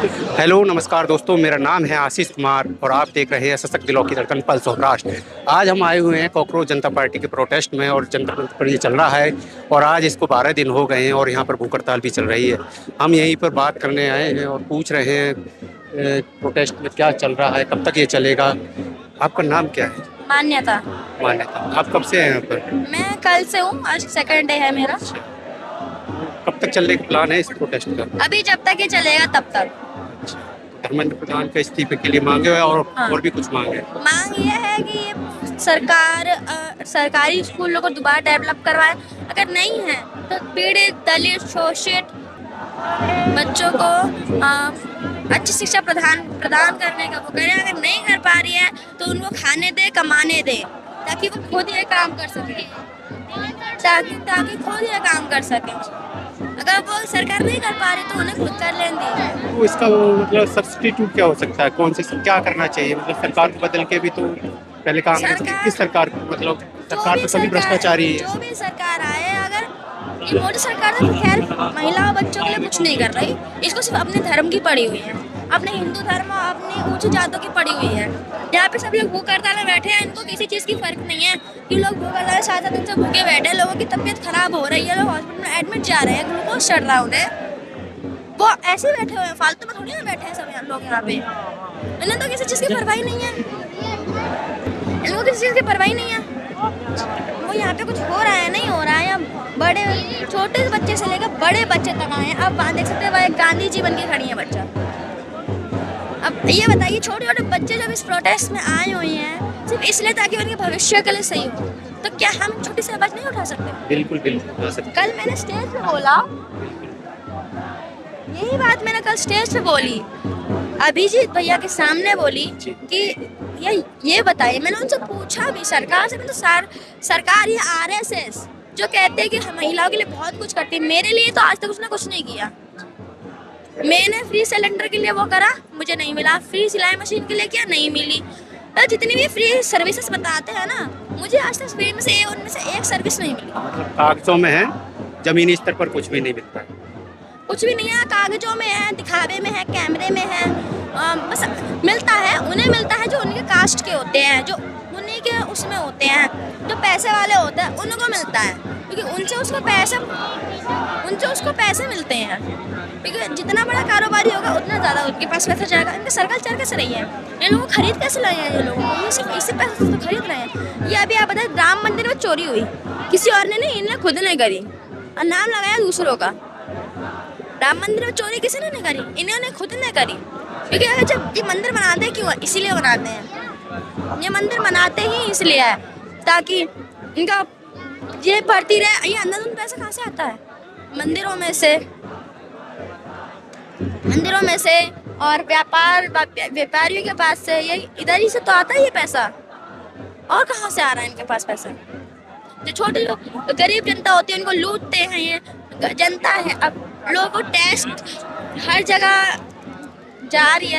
Hello नमस्कार दोस्तों, मेरा नाम है आशीष कुमार और आप देख रहे हैं सशक्त दिलों की धड़कन पल्स ऑफ राष्ट्र। आज हम आए हुए हैं कॉकरोच जनता पार्टी के प्रोटेस्ट में और जनता पर ये चल रहा है और आज इसको 12 दिन हो गए हैं और यहाँ पर भूख हड़ताल भी चल रही है। हम यहीं पर बात करने आए हैं और पूछ रहे हैं प्रोटेस्ट में क्या चल रहा है, कब तक ये चलेगा। आपका नाम क्या है? मान्यता। मान्यता। आप कब से हैं यहाँ पर? मैं कल से हूँ, आज सेकंड डे है मेरा। कब तक चलने का प्लान है इस प्रोटेस्ट का? अभी जब तक ये चलेगा तब तक। धर्मेंद्र प्रधान के इस्तीफे के लिए मांगे हुए और भी कुछ मांगे? मांग ये है कि ये सरकारी स्कूलों को दोबारा डेवलप करवाए। अगर नहीं है तो पीड़ित, दलित, शोषित बच्चों को अच्छी शिक्षा प्रदान करने का वो करें। अगर नहीं कर पा रही है तो उनको खाने दे, कमाने दे, ताकि वो खुद ये काम कर सके, ताकि खुद ये काम कर सके। अगर वो सरकार नहीं कर पा रही तो उन्हें खुद कर लेने दी। तो इसका मतलब सब्स्टिट्यूट क्या हो सकता है? कौन से क्या करना चाहिए? मतलब सरकार को बदल के भी तो पहले काम किस सरकार को, मतलब सरकार तो सभी भ्रष्टाचारी है। जो भी सरकार आए, अगर ये मोदी सरकार तो खैर महिला और बच्चों के लिए कुछ नहीं कर रही, इसको सिर्फ अपने धर्म की पड़ी हुई है, अपने हिंदू धर्म और अपनी ऊंची जातों की पड़ी हुई है। यहाँ पे सब लोग भूख हड़ताल में बैठे हैं, इनको किसी चीज़ की फर्क नहीं है कि लोग भूख हड़ताल साथ साथ उनसे भूखे बैठे हैं। लोगों की तबीयत खराब हो रही है, लोग हॉस्पिटल में एडमिट जा रहे हैं, ग्लूकोज चढ़ रहा है उन्हें, वो ऐसे ही बैठे हुए हैं, फालतू में थोड़ी ना बैठे हैं सब लोग यहाँ पे। इन्हें तो किसी चीज़ की परवाही नहीं है, इनको किसी चीज़ की परवाही नहीं है। वो यहाँ पे कुछ हो रहा है नहीं हो रहा है, या बड़े छोटे बच्चे से लेकर बड़े बच्चे तक आए हैं। अब देख सकते हैं गांधी जी बन के खड़ी है बच्चा। अब ये बताइए, छोटे छोटे बच्चे जब इस प्रोटेस्ट में आए हुए हैं सिर्फ इसलिए ताकि उनके भविष्य के लिए सही हो, तो क्या हम छोटी सी आवाज नहीं उठा सकते? बिल्कुल बिल्कुल। कल मैंने स्टेज पे बोला, यही बात मैंने कल स्टेज पे बोली, अभिजीत भैया के सामने बोली कि ये बताइए, मैंने उनसे पूछा भी सरकार से, सरकार ये आरएसएस जो कहते हैं कि हम महिलाओं के लिए बहुत कुछ करती है, मेरे लिए तो आज तक उसने कुछ नहीं किया। मैंने फ्री सिलेंडर के लिए वो करा, मुझे नहीं मिला। फ्री सिलाई मशीन के लिए किया, नहीं मिली। तो जितनी भी फ्री सर्विसेज बताते हैं ना, मुझे आज तक फ्री में से उनमें से एक सर्विस नहीं मिली। कागजों में है, जमीनी स्तर पर कुछ भी नहीं मिलता है। कुछ भी नहीं है, कागजों में है, दिखावे में है, कैमरे में है। बस मिलता है, उन्हें मिलता है जो उनके कास्ट के होते हैं, जो उन्हीं के उसमें होते हैं, जो पैसे वाले होते हैं, उनको मिलता है, क्योंकि उनसे उसको पैसे मिलते हैं। क्योंकि जितना बड़ा कारोबारी होगा उतना ज़्यादा उनके पास पैसा जाएगा। इनका सरकार चल कैसे रही है? ये लोगों को खरीद कैसे लाए हैं? ये लोग ये सिर्फ इसी पैसे से तो खरीद रहे हैं। ये अभी आप बताएं, राम मंदिर में चोरी हुई, किसी और ने नहीं, इन्हें खुद ने करी और नाम लगाया दूसरों का। राम मंदिर में चोरी किसी ने नहीं करी, इन्होंने खुद ने करी। क्योंकि अगर जब ये मंदिर बनाते क्यों? इसीलिए बनाते हैं, ये मंदिर बनाते ही इसलिए है ताकि इनका ये बढ़ती रहे। ये अंधाधुंध पैसा कहाँ से आता है? मंदिरों में से और व्यापारियों के पास से, ये इधर ही से तो आता है ये पैसा। और कहाँ से आ रहा है इनके पास पैसा? जो छोटे लोग, गरीब जनता होती है, उनको लूटते हैं ये जनता है। अब लोगों को टेस्ट हर जगह जा रही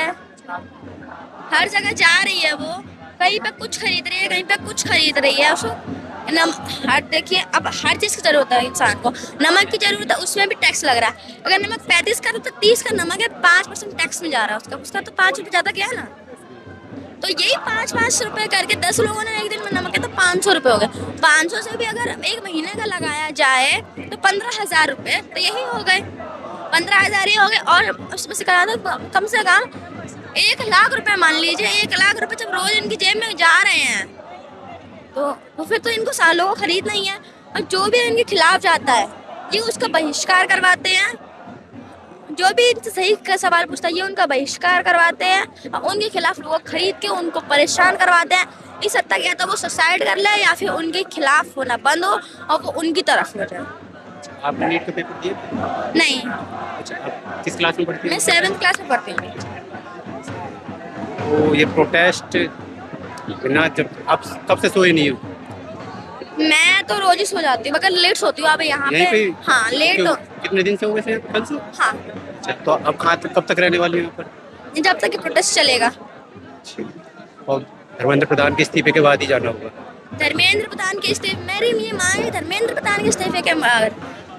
है, वो कहीं पे कुछ खरीद रही है, कहीं पे कुछ खरीद रही है। उसको देखिए, अब हर चीज़ की जरूरत है इंसान को। नमक की जरूरत है, उसमें भी टैक्स लग रहा है। अगर नमक 35 का तो 30 का नमक है, 5% टैक्स में जा रहा है उसका तो 5 रुपये ज़्यादा क्या है ना। तो यही 5-5 रुपये करके 10 लोगों ने एक दिन में नमक है तो 500 रुपये हो गए। 500 से भी अगर एक महीने का लगाया जाए तो 15,000 रुपये, तो यही हो गए, 15,000 ही हो गए। और उसमें से करा था कम से कम 1 लाख रुपये, मान लीजिए 1 लाख रुपये जब रोज इनकी जेब में जा रहे हैं तो फिर तो इनको सालों को खरीदना ही है। और जो भी इनके खिलाफ जाता है ये उसका बहिष्कार करवाते हैं। जो भी इनसे सही का सवाल पूछता है ये उनका बहिष्कार करवाते हैं और उनके खिलाफ लोग खरीद के उनको परेशान करवाते हैं। इस हद तक या तो वो सुसाइड कर ले या फिर उनके खिलाफ होना बंद हो और वो उनकी तरफ हो जाए। आपने नीट का पेपर दिए? नहीं। अच्छा, आप किस क्लास में पढ़ती हैं? मैं 7th क्लास में पढ़ती हूँ। तो ये प्रोटेस्ट बिना, जब आप कब से सोए नहीं हो? मैं तो रोज ही सो जाती हूँ, मगर लेट सोती हूँ। अब यहाँ पे हाँ लेट हो। कितने दिन से हो गए? कल से? हाँ। अच्छा, तो अब कब तक रहने वाली हो? जब तक ये प्रोटेस्ट चलेगा। और धर्मेंद्र प्रधान के इस्तीफे के बाद ही जाना होगा? धर्मेंद्र प्रधान के इस्तीफे, मेरी ये मांग है धर्मेंद्र प्रधान के इस्तीफे के बाद।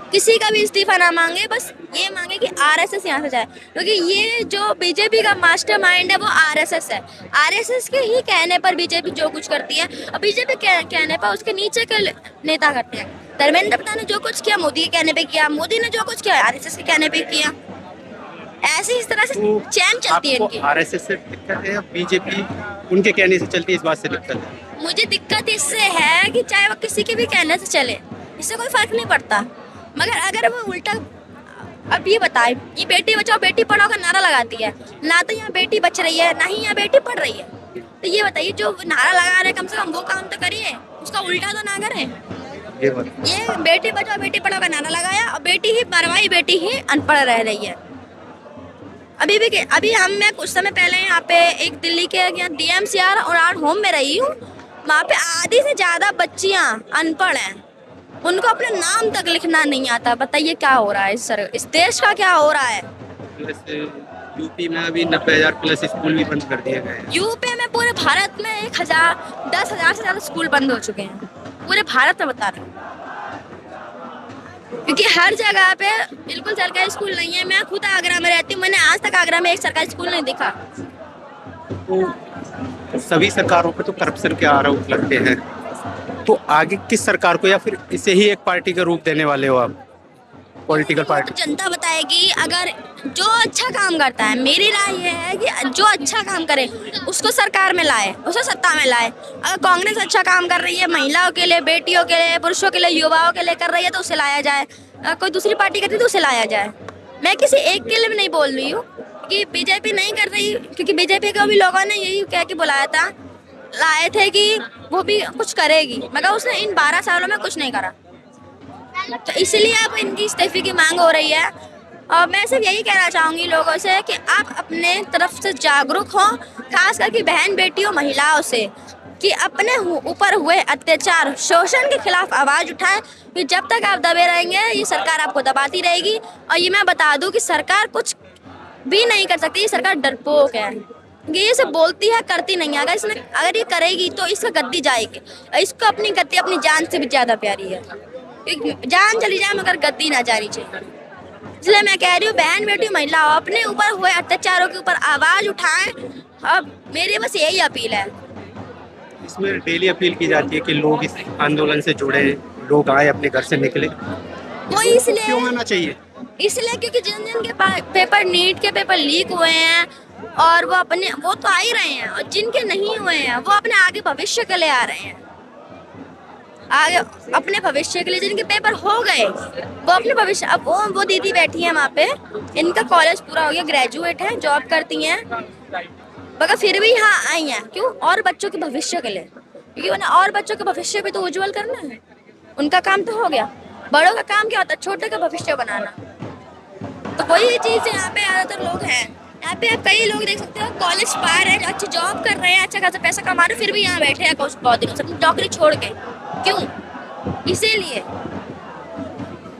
किसी का भी इस्तीफा ना मांगे, बस ये मांगे कि आरएसएस यहाँ से जाए, क्योंकि ये जो बीजेपी का मास्टरमाइंड है वो आरएसएस है। आरएसएस के ही कहने पर बीजेपी जो कुछ करती है, और बीजेपी के कहने पर उसके नीचे के नेता करते हैं। धर्मेंद्र प्रधान ने जो कुछ किया मोदी के कहने पे किया, मोदी ने जो कुछ किया आरएसएस के कहने पे किया। ऐसे इस तरह से चैन चलती है इनकी। आरएसएस से दिक्कत है या बीजेपी उनके कहने से चलती है, इस बात से दिक्कत है? मुझे दिक्कत इससे है कि चाहे वो किसी के भी कहने से चले, इससे कोई फर्क नहीं पड़ता, मगर अगर वो उल्टा, अब ये बताए, ये बेटी बचाओ बेटी पढ़ाओ का नारा लगाती है, ना तो यहाँ बेटी बच रही है ना ही यहाँ बेटी पढ़ रही है, तो ये बताइए जो नारा लगा रहे कम से कम वो काम तो करिए, उसका उल्टा तो ना करें। ये बेटी बचाओ बेटी पढ़ाओ का नारा लगाया और बेटी ही मरवाई, बेटी ही अनपढ़ रह रही है। अभी मैं कुछ समय पहले यहाँ पे एक दिल्ली के यहाँ DMCR और आर्ट होम में रही हूँ, वहाँ पे आधी से ज्यादा बच्चियाँ अनपढ़ हैं, उनको अपने नाम तक लिखना नहीं आता। बताइए क्या हो रहा है इस देश का, क्या हो रहा है? यूपी में अभी 90,000 प्लस स्कूल भी बंद कर दिए गए। यूपी में पूरे भारत में 10,000 से ज्यादा स्कूल बंद हो चुके हैं, पूरे भारत में बता रहे हैं, क्योंकि हर जगह पे बिल्कुल सरकारी स्कूल नहीं है। मैं खुद आगरा में रहती हूँ, मैंने आज तक आगरा में एक सरकारी स्कूल नहीं देखा। तो सभी सरकारों पे तो करप्शन के आरोप लगते हैं, तो आगे किस सरकार को, या फिर इसे ही एक पार्टी का रूप देने वाले हो आप, पॉलिटिकल पार्टी? जनता बताएगी। अगर जो अच्छा काम करता है, मेरी राय ये है कि जो अच्छा काम करे उसको सरकार में लाए, उसको सत्ता में लाए। अगर कांग्रेस अच्छा काम कर रही है, महिलाओं के लिए, बेटियों के लिए, पुरुषों के लिए, युवाओं के लिए कर रही है, तो उसे लाया जाए। कोई दूसरी पार्टी करती है तो उसे लाया जाए। मैं किसी एक के लिए भी नहीं बोल रही हूँ कि बीजेपी नहीं कर रही, क्योंकि बीजेपी को भी लोगों ने यही कह के बुलाया था, लाए थे कि वो भी कुछ करेगी, मगर उसने इन 12 सालों में कुछ नहीं करा, तो इसलिए अब इनकी इस्तीफे की मांग हो रही है। और मैं सिर्फ यही कहना चाहूँगी लोगों से कि आप अपने तरफ से जागरूक हो, खास करके बहन बेटियों महिलाओं से, कि अपने ऊपर हुए अत्याचार शोषण के खिलाफ आवाज़ उठाएं, कि जब तक आप दबे रहेंगे ये सरकार आपको दबाती रहेगी। और ये मैं बता दूं कि सरकार कुछ भी नहीं कर सकती, ये सरकार डरपोक है, ये सब बोलती है करती नहीं है। अगर ये करेगी तो इसका गद्दी जाएगी, इसको अपनी गद्दी अपनी जान से भी ज़्यादा प्यारी है, जान चली जाए मगर गद्दी ना जानी चाहिए। इसलिए मैं कह रही हूँ बहन बेटी महिलाओं अपने ऊपर हुए अत्याचारों के ऊपर आवाज़ उठाएं। अब मेरी बस यही अपील है। इसमें डेली अपील की जाती है कि लोग इस आंदोलन से जुड़े, लोग आए, अपने घर से निकले, वो इसलिए क्यों आना चाहिए? इसलिए क्योंकि जिन जिन के पेपर, नीट के पेपर लीक हुए हैं और वो तो आ ही रहे हैं, और जिनके नहीं हुए हैं वो अपने आगे भविष्य के लिए आ रहे हैं, आगे अपने भविष्य के लिए। जिनके पेपर हो गए वो अपने भविष्य, अब वो दीदी बैठी है वहाँ पे, इनका कॉलेज पूरा हो गया, ग्रेजुएट है, जॉब करती हैं, मगर फिर भी यहाँ आई हैं, क्यों? और बच्चों के भविष्य के लिए, क्योंकि उन्हें और बच्चों के भविष्य भी तो उज्जवल करना है। उनका काम तो हो गया, बड़ों का काम क्या होता है? छोटे का भविष्य बनाना। तो वही चीज़ यहाँ पे ज़्यादातर लोग हैं। यहाँ पे आप कई लोग देख सकते हो कॉलेज पार है, अच्छी जॉब कर रहे हैं, अच्छा खासा पैसा कमा रहे, फिर भी यहाँ बैठे हैं कुछ बहुत दिनों से नौकरी छोड़ के। क्यों? इसीलिए।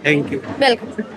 Thank you. वेलकम।